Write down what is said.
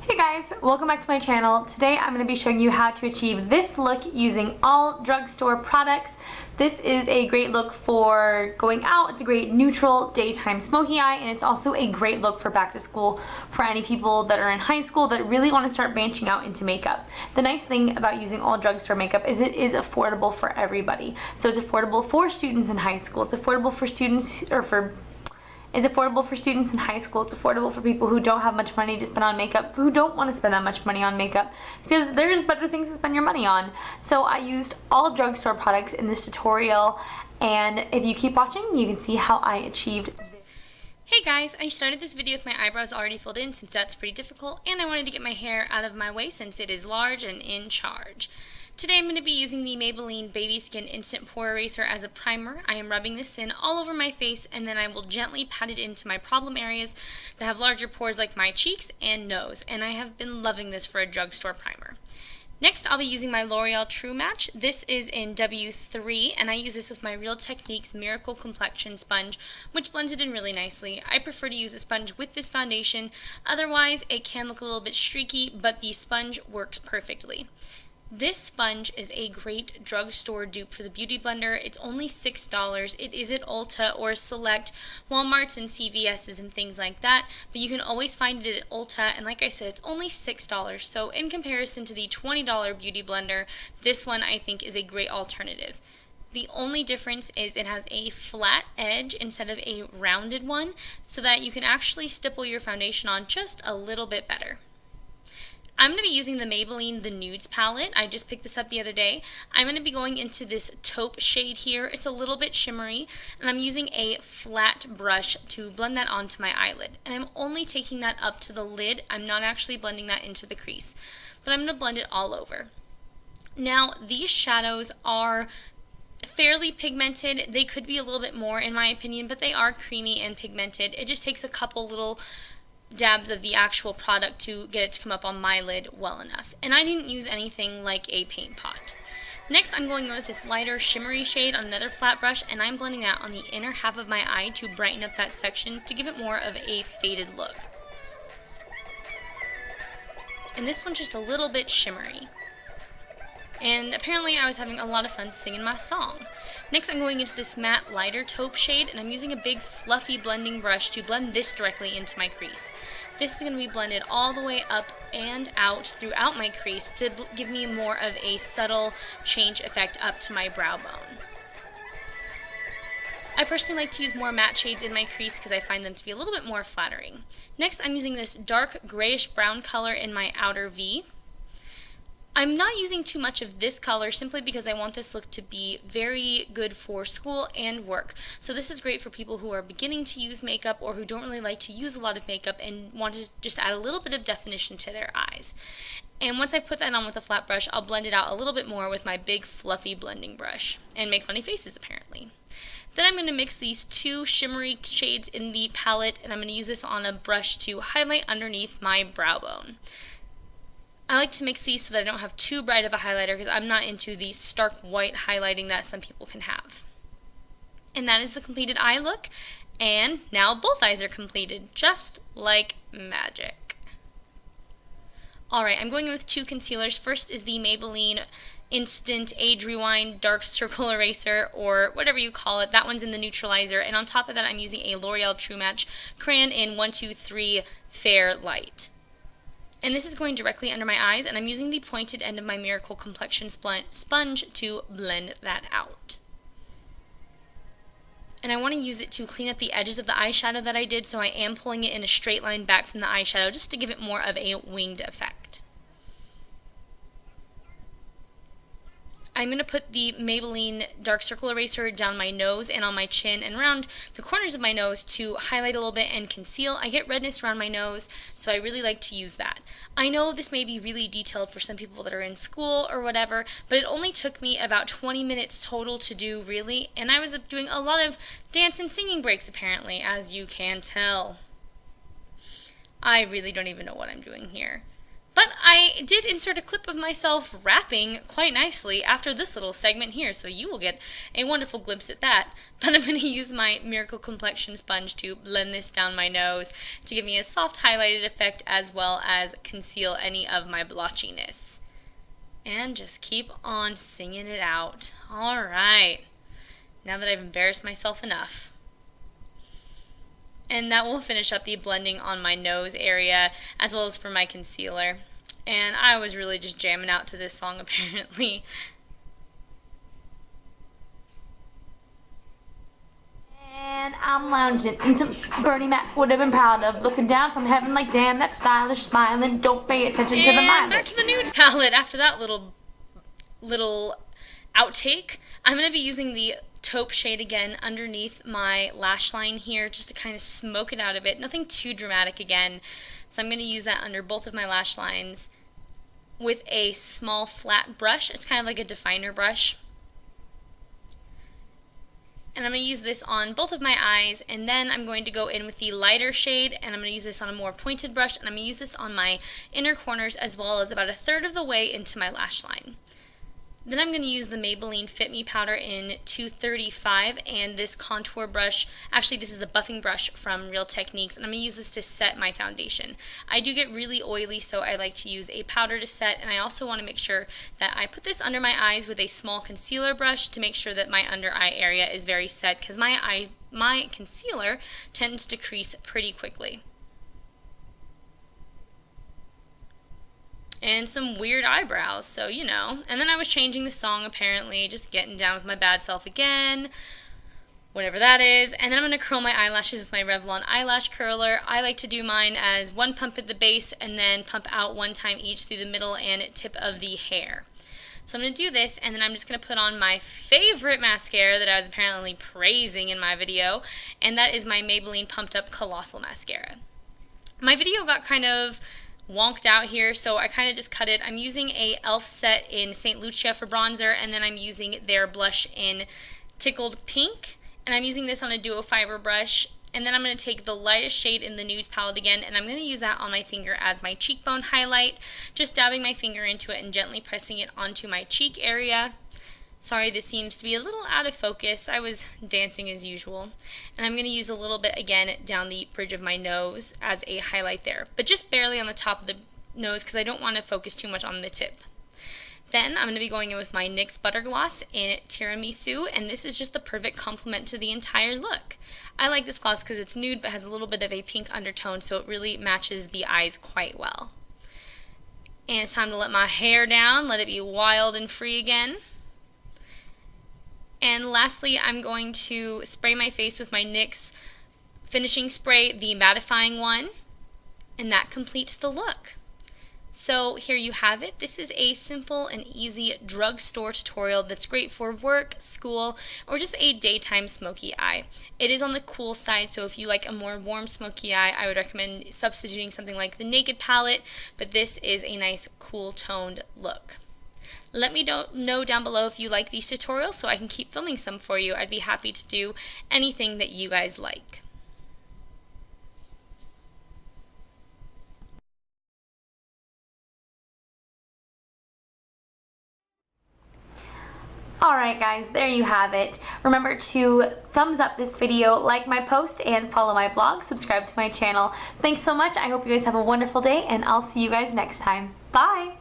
Hey guys, welcome back to my channel. Today I'm going to be showing you how to achieve this look using all drugstore products. This is a great look for going out. It's a great neutral daytime smoky eye, and it's also a great look for back to school for any people that are in high school that really want to start branching out into makeup. The nice thing about using all drugstore makeup is it is affordable for everybody. So it's affordable for students in high school. It's affordable for students It's affordable for students in high school. It's affordable for people who don't have much money to spend on makeup, who don't want to spend that much money on makeup, because there's better things to spend your money on. So I used all drugstore products in this tutorial, and if you keep watching, you can see how I achieved this. Hey guys, I started this video with my eyebrows already filled in since that's pretty difficult, and I wanted to get my hair out of my way since it is large and in charge. Today I'm going to be using the Maybelline Baby Skin Instant Pore Eraser as a primer. I am rubbing this in all over my face, and then I will gently pat it into my problem areas that have larger pores like my cheeks and nose, and I have been loving this for a drugstore primer. Next, I'll be using my L'Oreal True Match. This is in W3, and I use this with my Real Techniques Miracle Complexion sponge, which blends it in really nicely. I prefer to use a sponge with this foundation. Otherwise, it can look a little bit streaky, but the sponge works perfectly. This sponge is a great drugstore dupe for the Beauty Blender. It's only $6. It is at Ulta or select Walmarts and CVS's and things like that, but you can always find it at Ulta, and like I said, it's only $6. So in comparison to the $20 Beauty Blender, this one I think is a great alternative. The only difference is it has a flat edge instead of a rounded one, so that you can actually stipple your foundation on just a little bit better. I'm going to be using the Maybelline Nudes palette. I just picked this up the other day. I'm going to be going into this taupe shade here. It's a little bit shimmery, and I'm using a flat brush to blend that onto my eyelid. And I'm only taking that up to the lid. I'm not actually blending that into the crease, but I'm going to blend it all over. Now, these shadows are fairly pigmented. They could be a little bit more in my opinion, but they are creamy and pigmented. It just takes a couple little dabs of the actual product to get it to come up on my lid well enough. And I didn't use anything like a paint pot. Next, I'm going in with this lighter shimmery shade on another flat brush, and I'm blending that on the inner half of my eye to brighten up that section to give it more of a faded look. And this one's just a little bit shimmery. And apparently I was having a lot of fun singing my song. Next, I'm going into this matte lighter taupe shade, and I'm using a big fluffy blending brush to blend this directly into my crease. This is going to be blended all the way up and out throughout my crease to give me more of a subtle change effect up to my brow bone. I personally like to use more matte shades in my crease because I find them to be a little bit more flattering. Next, I'm using this dark grayish brown color in my outer V. I'm not using too much of this color simply because I want this look to be very good for school and work. So this is great for people who are beginning to use makeup or who don't really like to use a lot of makeup and want to just add a little bit of definition to their eyes. And once I've put that on with a flat brush, I'll blend it out a little bit more with my big fluffy blending brush and make funny faces apparently. Then I'm going to mix these two shimmery shades in the palette, and I'm going to use this on a brush to highlight underneath my brow bone. I like to mix these so that I don't have too bright of a highlighter because I'm not into the stark white highlighting that some people can have. And that is the completed eye look, and now both eyes are completed, just like magic. Alright, I'm going in with two concealers. First is the Maybelline Instant Age Rewind Dark Circle Eraser, or whatever you call it. That one's in the Neutralizer, and on top of that I'm using a L'Oreal True Match Crayon in 123 Fair Light. And this is going directly under my eyes, and I'm using the pointed end of my Miracle Complexion sponge to blend that out. And I want to use it to clean up the edges of the eyeshadow that I did, so I am pulling it in a straight line back from the eyeshadow just to give it more of a winged effect. I'm going to put the Maybelline Dark Circle Eraser down my nose and on my chin and around the corners of my nose to highlight a little bit and conceal. I get redness around my nose, so I really like to use that. I know this may be really detailed for some people that are in school or whatever, but it only took me about 20 minutes total to do, really, and I was doing a lot of dance and singing breaks apparently, as you can tell. I really don't even know what I'm doing here. But I did insert a clip of myself rapping quite nicely after this little segment here, so you will get a wonderful glimpse at that. But I'm going to use my Miracle Complexion sponge to blend this down my nose to give me a soft highlighted effect as well as conceal any of my blotchiness. And just keep on singing it out. Alright, now that I've embarrassed myself enough. And that will finish up the blending on my nose area as well as for my concealer. And I was really just jamming out to this song apparently. And I'm lounging in some Bernie Mac would have been proud of, looking down from heaven like damn that stylish smiling, don't pay attention to the And mind. back to the Nudes palette after that little outtake. I'm going to be using the taupe shade again underneath my lash line here just to kind of smoke it out a bit. Nothing too dramatic again. So I'm going to use that under both of my lash lines with a small flat brush. It's kind of like a definer brush. And I'm going to use this on both of my eyes, and then I'm going to go in with the lighter shade, and I'm going to use this on a more pointed brush, and I'm going to use this on my inner corners as well as about a third of the way into my lash line. Then I'm going to use the Maybelline FitMe powder in 235 and this contour brush. Actually, this is the buffing brush from Real Techniques, and I'm going to use this to set my foundation. I do get really oily, so I like to use a powder to set, and I also want to make sure that I put this under my eyes with a small concealer brush to make sure that my under eye area is very set, because my concealer tends to crease pretty quickly. And some weird eyebrows, so you know. And then I was changing the song apparently, just getting down with my bad self again, whatever that is. And then I'm going to curl my eyelashes with my Revlon eyelash curler. I like to do mine as one pump at the base and then pump out one time each through the middle and tip of the hair. So I'm going to do this, and then I'm just going to put on my favorite mascara that I was apparently praising in my video, and that is my Maybelline Pumped Up Colossal Mascara. My video got kind of wonked out here, so I kind of just cut it. I'm using a e.l.f. set in St. Lucia for bronzer, and then I'm using their blush in Tickled Pink, and I'm using this on a duo fiber brush. And then I'm going to take the lightest shade in the Nudes palette again, and I'm going to use that on my finger as my cheekbone highlight, just dabbing my finger into it and gently pressing it onto my cheek area. Sorry, this seems to be a little out of focus. I was dancing as usual. And I'm going to use a little bit again down the bridge of my nose as a highlight there, but just barely on the top of the nose because I don't want to focus too much on the tip. Then I'm going to be going in with my NYX Butter Gloss in Tiramisu, and this is just the perfect complement to the entire look. I like this gloss because it's nude but has a little bit of a pink undertone, so it really matches the eyes quite well. And it's time to let my hair down, let it be wild and free again. And lastly, I'm going to spray my face with my NYX finishing spray, the mattifying one, and that completes the look. So here you have it. This is a simple and easy drugstore tutorial that's great for work, school, or just a daytime smoky eye. It is on the cool side, so if you like a more warm smoky eye, I would recommend substituting something like the Naked palette, but this is a nice cool toned look. Let me know down below if you like these tutorials so I can keep filming some for you. I'd be happy to do anything that you guys like. Alright guys, there you have it. Remember to thumbs up this video, like my post, and follow my blog, subscribe to my channel. Thanks so much. I hope you guys have a wonderful day, and I'll see you guys next time. Bye!